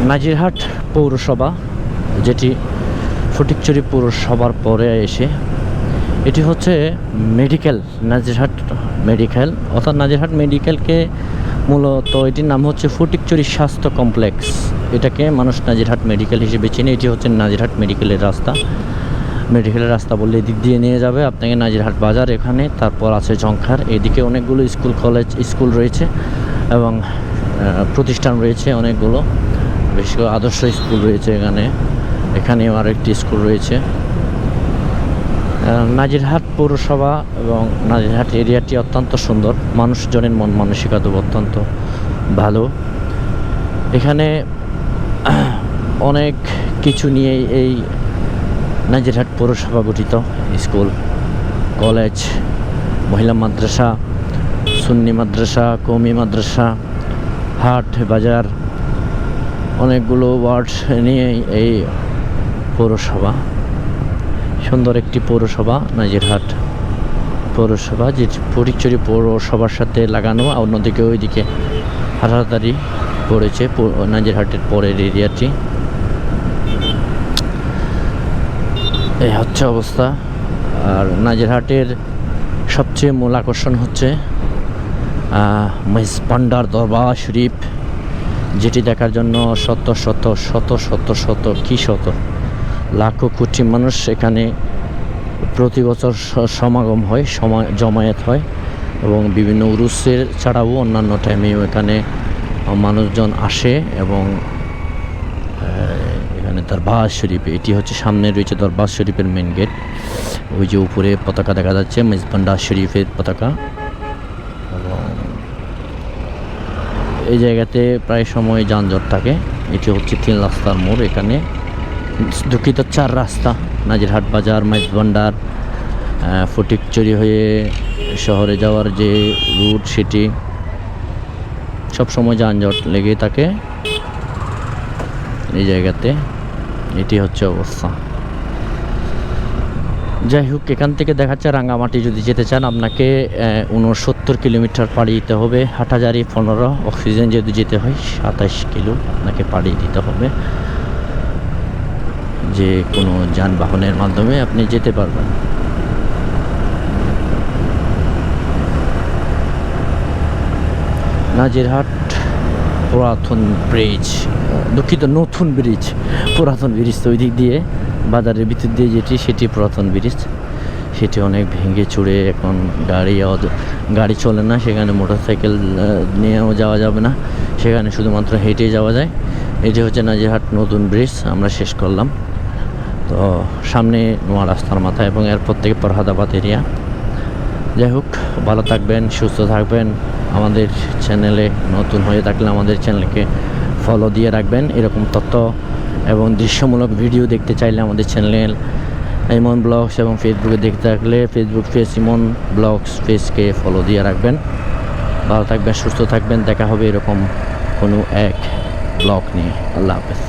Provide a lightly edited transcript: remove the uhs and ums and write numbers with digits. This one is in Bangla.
নাজিরহাট পৌরসভা, যেটি ফটিকছড়ি পৌরসভার পরে এসে, এটি হচ্ছে মেডিকেল, নাজিরহাট মেডিকেল, অর্থাৎ নাজিরহাট মেডিকেলকে মূলত এটির নাম হচ্ছে ফটিকছড়ি স্বাস্থ্য কমপ্লেক্স। এটাকে মানুষ নাজিরহাট মেডিকেল হিসেবে চেনে। এটি হচ্ছে নাজিরহাট মেডিকেলের রাস্তা। মেডিকেলের রাস্তা বললে এদিক দিয়ে নিয়ে যাবে আপনাকে নাজিরহাট বাজার, এখানে তারপর আছে ঝংখার। এদিকে অনেকগুলো স্কুল কলেজ স্কুল রয়েছে এবং প্রতিষ্ঠান রয়েছে অনেকগুলো, বেশি করে আদর্শ স্কুল রয়েছে এখানেও আরেকটি স্কুল রয়েছে। নাজিরহাট পৌরসভা এবং নাজিরহাট এরিয়াটি অত্যন্ত সুন্দর, মানুষজনের মন মানসিকতা অত্যন্ত ভালো। এখানে অনেক কিছু নিয়ে এই নাজিরহাট পৌরসভা গঠিত। স্কুল, কলেজ, মহিলা মাদ্রাসা, সুন্নি মাদ্রাসা, কওমি মাদ্রাসা, হাট বাজার, অনেকগুলো ওয়ার্ড নিয়ে এই পৌরসভা। সুন্দর একটি পৌরসভা নাজিরহাট পৌরসভা, যেটি ফটিকছড়ি পৌরসভার সাথে লাগানো। অন্যদিকে ওইদিকে হাটাহাটারি পড়েছে নাজিরহাটের পরের এরিয়াটি। এই হচ্ছে অবস্থা। আর নাজিরহাটের সবচেয়ে মূল আকর্ষণ হচ্ছে মেজবান্ডার দরবার শরীফ, যেটি দেখার জন্য শত লাখো কোটি মানুষ এখানে প্রতি বছর সমাগম হয়, জমায়েত হয় এবং বিভিন্ন উরুসের ছাড়াও অন্যান্য টাইমেও এখানে মানুষজন আসে। এবং এখানে দরবার শরীফ, এটি হচ্ছে সামনে রয়েছে দরবার শরীফের মেন গেট। ওই যে উপরে পতাকা দেখা যাচ্ছে মেজবান্ডার শরীফের পতাকা। এবং এই জায়গাতে প্রায় সময় যানজট থাকে। এটি হচ্ছে 3 রাস্তার মোড়। এখানে দুঃখিত 4 রাস্তা, নাজিরহাট বাজার, মেজবান্ডার, ফটিকছড়ি হয়ে শহরে যাওয়ার যে রুট, সেটি সবসময় যানজট লেগে থাকে এই জায়গাতে। এটি হচ্ছে অবস্থা। যাই হোক, এখান থেকে দেখাচ্ছে রাঙ্গামাটি যদি যেতে চান আপনাকে 69 কিলোমিটার পাড়ি দিতে হবে। হাটহাজারী 15, অক্সিজেন যদি যেতে হয় 27 কিলো আপনাকে পাড়ি দিতে হবে। যে কোনো যানবাহনের মাধ্যমে আপনি যেতে পারবেন। নাজিরহাট পুরাতন ব্রিজ, দুঃখিত নতুন ব্রিজ, পুরাতন ব্রিজ তো ওই দিক দিয়ে বাজারের ভিতর দিয়ে যেটি, সেটি পুরাতন ব্রিজ। সেটি অনেক ভেঙে চুড়ে এখন গাড়ি চলে না, সেখানে মোটরসাইকেল নিয়েও যাওয়া যাবে না, সেখানে শুধুমাত্র হেঁটে যাওয়া যায়। এটি হচ্ছে নাজিরহাট নতুন ব্রিজ আমরা শেষ করলাম। তো সামনে নোয়া রাস্তার মাথা এবং এরপর থেকে ফরহাদাবাদ এরিয়া। যাই হোক, ভালো থাকবেন, সুস্থ থাকবেন। আমাদের চ্যানেলে নতুন হয়ে থাকলে আমাদের চ্যানেলকে ফলো দিয়ে রাখবেন। এরকম তথ্য এবং দৃশ্যমূলক ভিডিও দেখতে চাইলে আমাদের চ্যানেল ইমন ব্লগস, এবং ফেসবুকে দেখতে থাকলে ফেসবুক পেজ ইমন ব্লগস পেজকে ফলো দিয়ে রাখবেন। ভালো থাকবেন, সুস্থ থাকবেন। দেখা হবে এরকম কোনো এক ব্লগ নিয়ে। আল্লাহ হাফেজ।